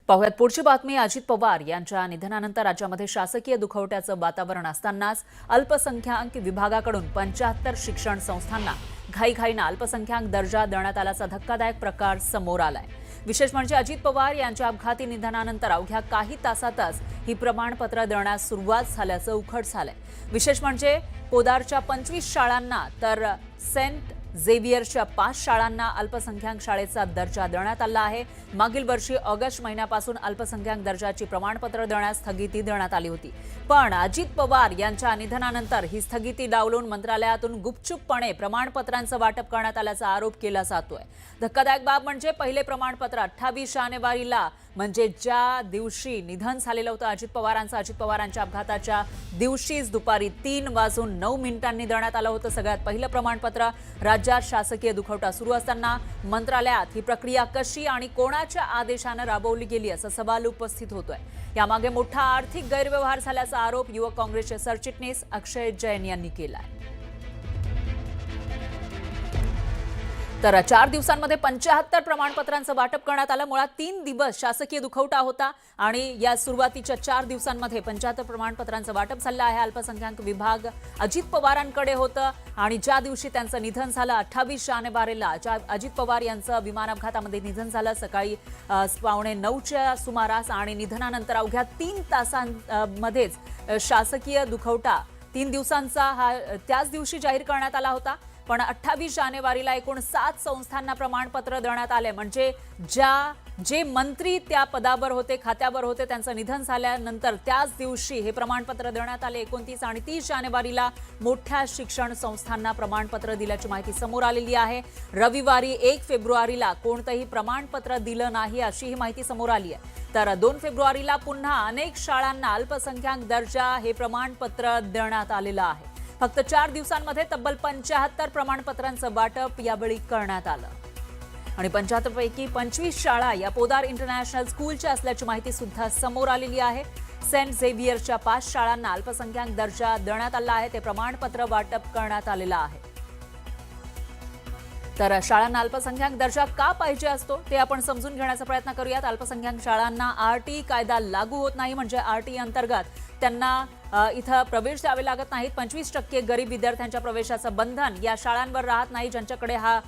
पाहुयात पुढची बातमी। अजित पवार यांच्या निधनानंतर राज्यामध्ये शासकीय दुखवट्याचं वातावरण असतानाच अल्पसंख्याक विभागाकडून 75 शिक्षण संस्थांना घाईघाईनं अल्पसंख्याक दर्जा देण्यात आल्याचा धक्कादायक प्रकार समोर आलाय। विशेष म्हणजे अजित पवार यांच्या अपघाती निधनानंतर अवघ्या काही तासातच ही प्रमाणपत्र देण्यास सुरुवात झाल्याचं उघड झालंय। विशेष म्हणजे पोदारच्या 25 शाळांना तर सेंट झेवियरच्या 5 शाळांना अल्पसंख्याक शाळेचा दर्जा देण्यात आला आहे। मागील वर्षी ऑगस्ट महिन्यापासून अल्पसंख्याक दर्जाची प्रमाणपत्र देण्यास स्थगिती देण्यात आली होती, पण अजित पवार यांच्या निधनानंतर ही स्थगिती डावलून मंत्रालयातून गुपचूपपणे प्रमाणपत्रांचं वाटप करण्यात आल्याचा आरोप केला जातोय। धक्कादायक बाब म्हणजे पहिले प्रमाणपत्र 28 जानेवारीला म्हणजे ज्या दिवशी निधन झालेलं होतं अजित पवारांच्या अपघाताच्या दिवशीच दुपारी 3:09 देण्यात आलं होतं सगळ्यात पहिलं प्रमाणपत्र। राज्यात शासकीय दुखवटा सुरू असताना मंत्रालयात ही प्रक्रिया कशी आणि कोणाच्या आदेशाने राबवली गेली असा सवाल उपस्थित होतोय। यामागे मोठा आर्थिक गैरव्यवहार झाल्याचा आरोप युवक काँग्रेसचे सरचिटणीस अक्षय जैन यांनी केलाय। तर 4 दिवसांमध्ये 75 प्रमाणपत्रांचं वाटप करण्यात आलं। मुळात 3 दिवस शासकीय दुखवटा होता आणि या सुरुवातीच्या 4 दिवसांमध्ये 75 प्रमाणपत्रांचं वाटप झालं आहे। अल्पसंख्याक विभाग अजित पवारांकडे होतं आणि ज्या दिवशी त्यांचं निधन झालं 28 जानेवारीला अजित पवार यांचं विमान अपघातामध्ये निधन झालं सकाळी 8:45च्या सुमारास आणि निधनानंतर अवघ्या 3 तासांमध्येच शासकीय दुखवटा 3 दिवसांचा हा त्याच दिवशी जाहीर करण्यात आला होता, पण 28 जानेवारीला एकूण 7 संस्थांना प्रमाणपत्र देण्यात आले। म्हणजे जे मंत्री त्या पदावर होते खात्यावर होते त्यांचं निधन झाल्यानंतर त्याच दिवशी हे प्रमाणपत्र देण्यात आले। 29 आणि 30 जानेवारीला मोठ्या शिक्षण संस्थांना प्रमाणपत्र दिल्याची माहिती समोर आलेली आहे। रविवारी 1 फेब्रुवारीला कोणतंही प्रमाणपत्र दिलं नाही अशी ही माहिती समोर आली आहे। तर 2 फेब्रुवारीला पुन्हा अनेक शाळांना अल्पसंख्याक दर्जा हे प्रमाणपत्र देण्यात आलेलं आहे। फक्त 4 दिवसांमध्ये तब्बल 75 प्रमाणपत्रांचं वाटप यावेळी करण्यात आलं आणि 75 पैकी 25 शाळा या पोदार इंटरनॅशनल स्कूलच्या असल्याची माहिती सुद्धा समोर आलेली आहे। सेंट झेवियरच्या 5 शाळांना अल्पसंख्याक दर्जा देण्यात आला आहे, ते प्रमाणपत्र वाटप करण्यात आलेलं आहे। तर शाळांना अल्पसंख्याक दर्जा का पाहिजे असतो ते आपण समजून घेण्याचा प्रयत्न करूयात। अल्पसंख्याक शाळांना आरटी कायदा लागू होत नाही, म्हणजे आरटी अंतर्गत त्यांना इथं प्रवेश द्यावे लागत नाहीत। 25% गरीब विद्यार्थ्यांच्या प्रवेशाचं बंधन या शाळांवर राहत नाही ज्यांच्याकडे हा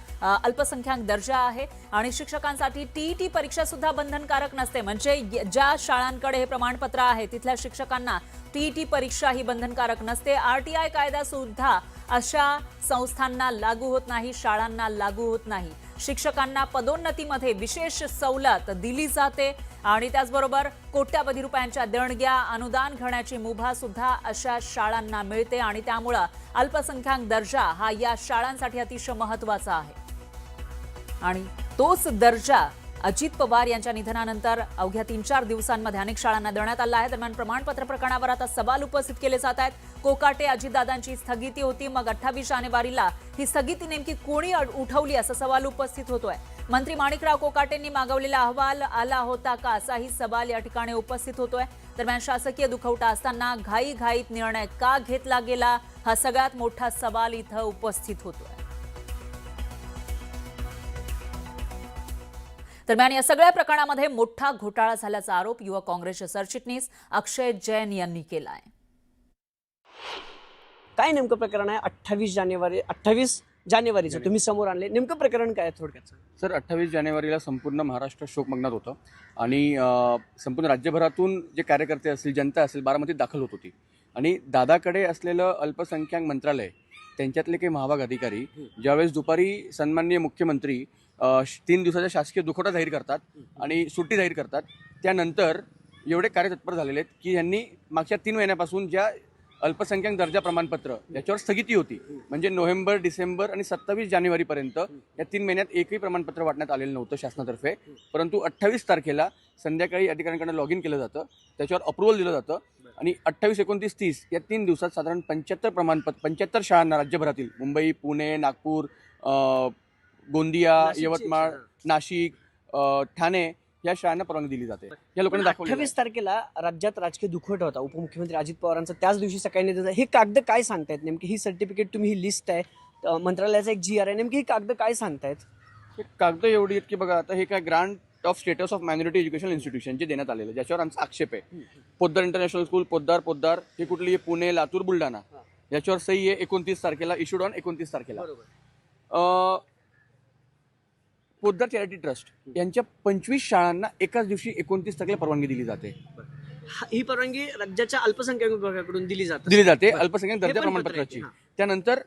अल्पसंख्याक दर्जा आहे आणि शिक्षकांसाठी टीईटी परीक्षा सुद्धा बंधनकारक नसते, म्हणजे ज्या शाळांकडे हे प्रमाणपत्र आहे तिथल्या शिक्षकांना टीईटी परीक्षा ही बंधनकारक नसते। आरटीआय कायदा सुद्धा अशा संस्थांना लागू होत नाही, शाळांना लागू होत नाही। शिक्षकांना पदोन्नतीमध्ये विशेष सवलत दिली जाते आणि त्याचबरोबर कोट्यावधी रुपयांच्या देणग्या अनुदान घेण्याची मुभा सुद्धा अशा शाळांना मिळते आणि त्यामुळे अल्पसंख्याक दर्जा हा या शाळांसाठी अतिशय महत्त्वाचा आहे आणि तोच दर्जा अजित पवार यांच्या निधनानंतर अवघ्या 3-4 दिवसांमध्ये अनेक शाळांना देण्यात आला आहे। दरम्यान प्रमाणपत्र प्रकरणावर आता सवाल उपस्थित केले जात आहेत। कोकाटे अजितदादांची स्थगिती होती, मग 28 जानेवारीला ही स्थगिती नेमकी कोणी उठवली असा सवाल उपस्थित होतोय। मंत्री माणिकराव कोकाटेंनी मागवलेला अहवाल आला होता का असाही सवाल या ठिकाणी उपस्थित होतोय। दरम्यान शासकीय दुखवटा असताना घाईघाईत निर्णय का घेतला गेला हा सगळ्यात मोठा सवाल इथं उपस्थित होतोय। दरम्यान या सगळ्या प्रकरणामध्ये मोठा घोटाळा झाल्याचा आरोप युवक काँग्रेसचे सरचिटणीस अक्षय जैन यांनी केलाय। काय नेमकं प्रकरण आहे? 28 जानेवारीचं तुम्ही समोर आणले, नेमकं प्रकरण काय आहे थोडक्यात? सर, 28 जानेवारीला संपूर्ण महाराष्ट्र शोकमग्नात होतं आणि संपूर्ण राज्यभरातून जे कार्यकर्ते असतील, जनता असेल, बारामतीत दाखल होत होती आणि दादाकडे असलेलं अल्पसंख्याक मंत्रालय त्यांच्यातले काही महाभाग अधिकारी ज्यावेळेस दुपारी सन्माननीय मुख्यमंत्री 3 दिवसाचा शासकीय दुखवटा जाहीर करतात आणि सुट्टी जाहीर करतात, त्यानंतर एवढे कार्यतत्पर झालेले आहेत की यांनी मागच्या 3 महिन्यापासून ज्या अल्पसंख्याक दर्जा प्रमाणपत्र याच्यावर स्थगिती होती, म्हणजे नोव्हेंबर, डिसेंबर आणि 27 जानेवारीपर्यंत या 3 महिन्यात एकही प्रमाणपत्र वाटण्यात आलेलं नव्हतं शासनातर्फे, परंतु 28 तारखेला संध्याकाळी अधिकाऱ्यांकडून लॉग इन केलं जातं, त्याच्यावर अप्रुव्हल दिलं जातं आणि 28, 29, 30 या 3 दिवसात साधारण 75 शाळांना राज्यभरातील मुंबई, पुणे, नागपूर, गोंदिया, यवतमाळ, नाशिक, ठाणे या शाळांना परवानगी दिली जाते। या लोकांनी दाखवलं 28 तारखेला राज्यात राजकीय दुखवटा होता, उपमुख्यमंत्री अजित पवारांचं त्याच दिवशी सकाळी निधन झालं। हे कागद काय सांगतायत नेमकी? ही सर्टिफिकेट तुम्ही ही लिस्ट आहे मंत्रालयाचा एक GR आहे, नेमकी ही कागद काय सांगतायत? कागद एवढी आहेत की बघा, आता हे काय grant of status of minority educational institution जे देण्यात आलेलं, ज्याच्यावर आमचा आक्षेप आहे. पोद्दार इंटरनॅशनल स्कूल, पोद्दार ही कुठली, पुणे, लातूर, बुलढाणा, याच्यावर सही आहे 29 तारखेला, इश्यूड ऑन 29 तारखेला. पोद्दार चॅरिटी ट्रस्ट यांच्या 25 शाळांना एकाच दिवशी 29 तारखेला परवानगी दिली जाते. ही परवानगी राज्याच्या अल्पसंख्याक विभागाकडून दिली जाते अल्पसंख्याक दर्जा पण पत्र प्रमाणपत्राची. आहे. त्यानंतर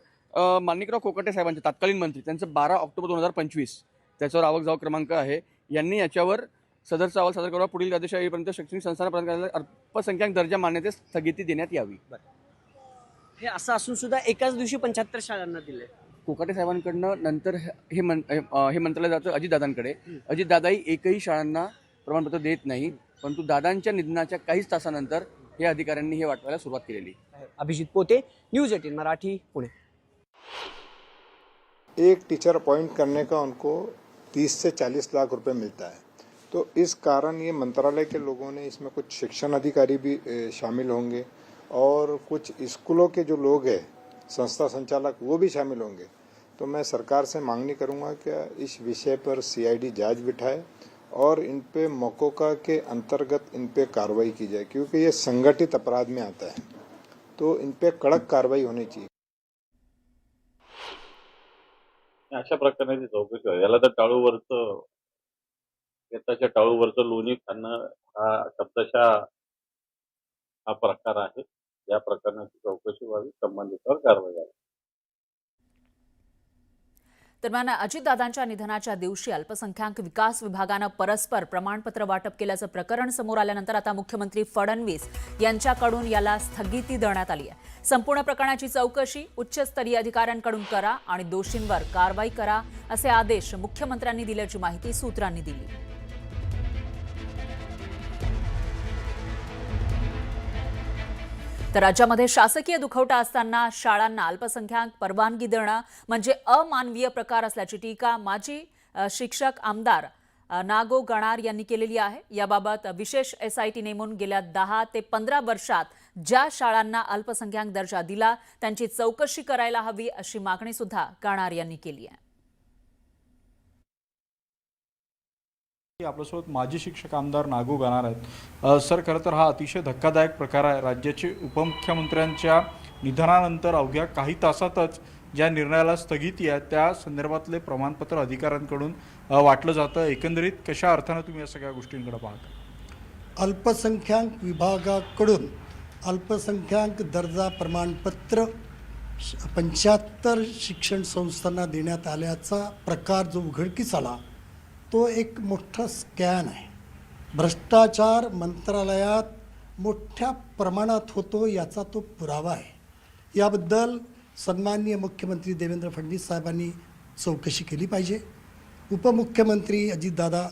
माणिकराव कोकाटे साहेबांचे तत्कालीन मंत्री, त्यांचं 12 ऑक्टोबर 2025 त्याच्यावर आवक जावक क्रमांक आहे, यांनी याच्यावर सदरचा अहवाल सादर करावा. पुढील आदेशापर्यंत शैक्षणिक संस्थांना प्रदान करण्यात अल्पसंख्याक दर्जा मान्यतेस स्थगिती देण्यात यावी. हे असं असून सुद्धा एकाच दिवशी 75 शाळांना दिले. कोकाटे साहेबांकडनं नंतर हे मंत्रालय जातं अजितदादांकडे. अजितदादाही एकही शाळांना प्रमाणपत्र देत नाही, परंतु दादांच्या निधनाच्या काहीच तासानंतर हे अधिकाऱ्यांनी हे वाटवायला सुरुवात केलेली. अभिजित पोते, न्यूज 18 मराठी, पुणे. एक टीचर अपॉइंट करने का उनको 30 से 40 लाख रुपए मिलता है. तो इस कारण ये मंत्रालय के लोगों ने इसमें कुछ शिक्षण अधिकारी भी शामिल होंगे और कुछ स्कूलों के जो लोग हैं, संस्था संचालक, वो भी शामिल होंगे. तो मैं सरकार से मांगनी करूंगा कि इस विषय पर CID जांच बिठाए और इन पे मौकों के अंतर्गत इन पे कार्रवाई की जाए, क्योंकि ये संगठित अपराध में आता है. तो इन पे कड़क कार्रवाई होनी चाहिए. अशा प्रकारची चौकशी आहे. याला तर टाळूवरचं येताच्या टाळूवरचं लोणी खाणं हा शब्दशः हा प्रकार आहे. या प्रकरणाची चौकशी व्हावी, संबंधितांवर कारवाई व्हावी. दरम्यान अजितदादांच्या निधनाच्या दिवशी अल्पसंख्याक विकास विभागानं परस्पर प्रमाणपत्र वाटप केल्याचं प्रकरण समोर आल्यानंतर आता मुख्यमंत्री फडणवीस यांच्याकडून याला स्थगिती देण्यात आली आहे. संपूर्ण प्रकरणाची चौकशी उच्चस्तरीय अधिकाऱ्यांकडून करा आणि दोषींवर कारवाई करा असे आदेश मुख्यमंत्र्यांनी दिल्याची माहिती सूत्रांनी दिली. तर राज्यामध्ये शासकीय दुखवटा असताना शाळांना अल्पसंख्याक परवानगी देणं म्हणजे अमानवीय प्रकार असल्याची टीका माजी शिक्षक आमदार नागो गणार यांनी केलेली आहे. याबाबत विशेष SIT नेमून गेल्या 10 ते 15 वर्षात ज्या शाळांना अल्पसंख्याक दर्जा दिला त्यांची चौकशी करायला हवी अशी मागणी सुद्धा गणार यांनी केली आहे. आपल्यासोबत माजी शिक्षक आमदार नागू गणार आहेत. सर, खरं तर हा अतिशय धक्कादायक प्रकार आहे. राज्याचे उपमुख्यमंत्र्यांच्या निधनानंतर अवघ्या काही तासातच ज्या निर्णयाला स्थगिती आहे त्या संदर्भातले प्रमाणपत्र अधिकाऱ्यांकडून वाटलं जातं. एकंदरीत कशा अर्थानं तुम्ही या सगळ्या गोष्टींकडे पाहता? अल्पसंख्याक विभागाकडून अल्पसंख्याक दर्जा प्रमाणपत्र 75 शिक्षण संस्थांना देण्यात आल्याचा प्रकार जो उघडकीस आला तो एक मोठा स्कॅम आहे. भ्रष्टाचार मंत्रालयात मोठ्या प्रमाणात होतो याचा तो पुरावा आहे. याबद्दल सन्माननीय मुख्यमंत्री देवेंद्र फडणवीस साहेबांनी चौकशी केली पाहिजे. उपमुख्यमंत्री अजितदादा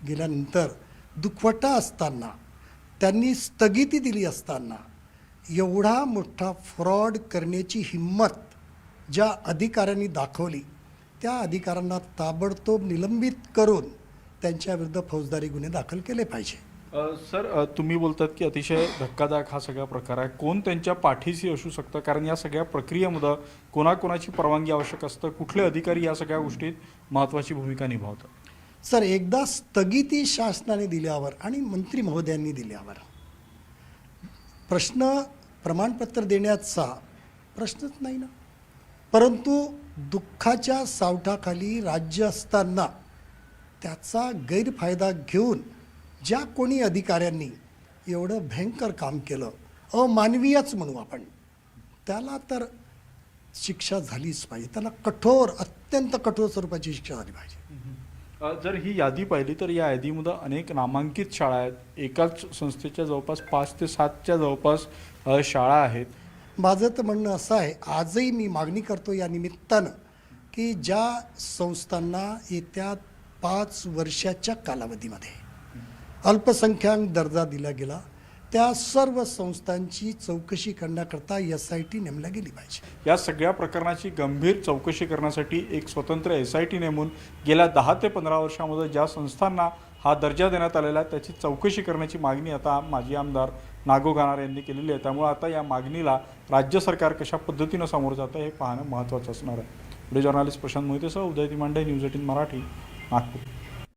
गेल्यानंतर दुखवटा असताना त्यांनी स्थगिती दिली असताना एवढा मोठा फ्रॉड करण्याची हिम्मत ज्या अधिकाऱ्यांनी दाखवली त्या अधिकाऱ्यांना ताबडतोब निलंबित करून त्यांच्याविरुद्ध फौजदारी गुन्हे दाखल केले पाहिजे. सर, तुम्ही बोलतात की अतिशय धक्कादायक हा सगळा प्रकार आहे. कोण त्यांच्या पाठीशी असू शकतं? कारण या सगळ्या प्रक्रियेमध्ये कोणाकोणाची परवानगी आवश्यक असतं? कुठले अधिकारी या सगळ्या गोष्टीत महत्त्वाची भूमिका निभावतात? सर, एकदा स्थगिती शासनाने दिल्यावर आणि मंत्री महोदयांनी दिल्यावर प्रश्न प्रमाणपत्र देण्याचा प्रश्नच नाही ना. परंतु दुःखाच्या सावटाखाली राज्य असताना त्याचा गैरफायदा घेऊन ज्या कोणी अधिकाऱ्यांनी एवढं भयंकर काम केलं, अमानवीयच म्हणू आपण, त्याला तर शिक्षा झालीच पाहिजे. त्याला कठोर, अत्यंत कठोर स्वरूपाची शिक्षा झाली पाहिजे. जर ही यादी पाहिली तर या यादीमध्ये अनेक नामांकित शाळा आहेत. एकाच संस्थेच्या जवळपास 5 ते 7च्या जवळपास शाळा आहेत. माझं तर म्हणणं असं आहे, आजही मी मागणी करतो या निमित्तानं की ज्या संस्थांना येत्या 5 वर्षाच्या कालावधीमध्ये अल्पसंख्याक दर्जा दिला गेला त्या सर्व संस्थांची चौकशी करण्याकरता SIT नेमल्या गेली पाहिजे. या सगळ्या प्रकरणाची गंभीर चौकशी करण्यासाठी एक स्वतंत्र SIT नेमून गेल्या 10 ते 15 वर्षामध्ये ज्या संस्थांना हा दर्जा देण्यात आलेला आहे त्याची चौकशी करण्याची मागणी आता माजी आमदार नागो गणार यांनी केलेली आहे. त्यामुळे आता या मागणीला राज्य सरकार कशा पद्धतीनं सामोरं जातं हे पाहणं महत्त्वाचं असणार आहे. पुढे जर्नलिस्ट प्रशांत मोहितेसह उदय तिमांडे, न्यूज 18 मराठी, नागपूर.